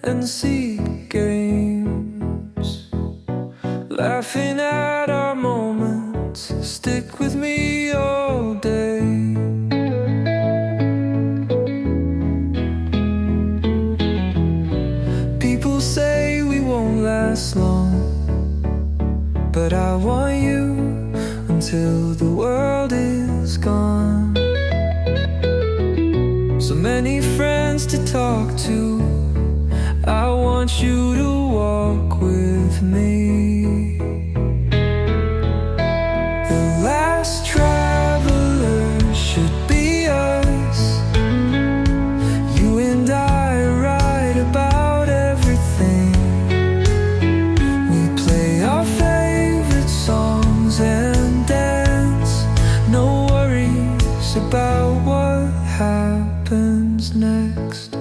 and seed games, laughing at our moments. Stick with me all day. People say we won't last long, but I want you until the world is gone. So many friends to talk to, I want you to walk with me. The last traveler should be us. You and I write about everything. We play our favorite songs and dance. No worries about what happens next.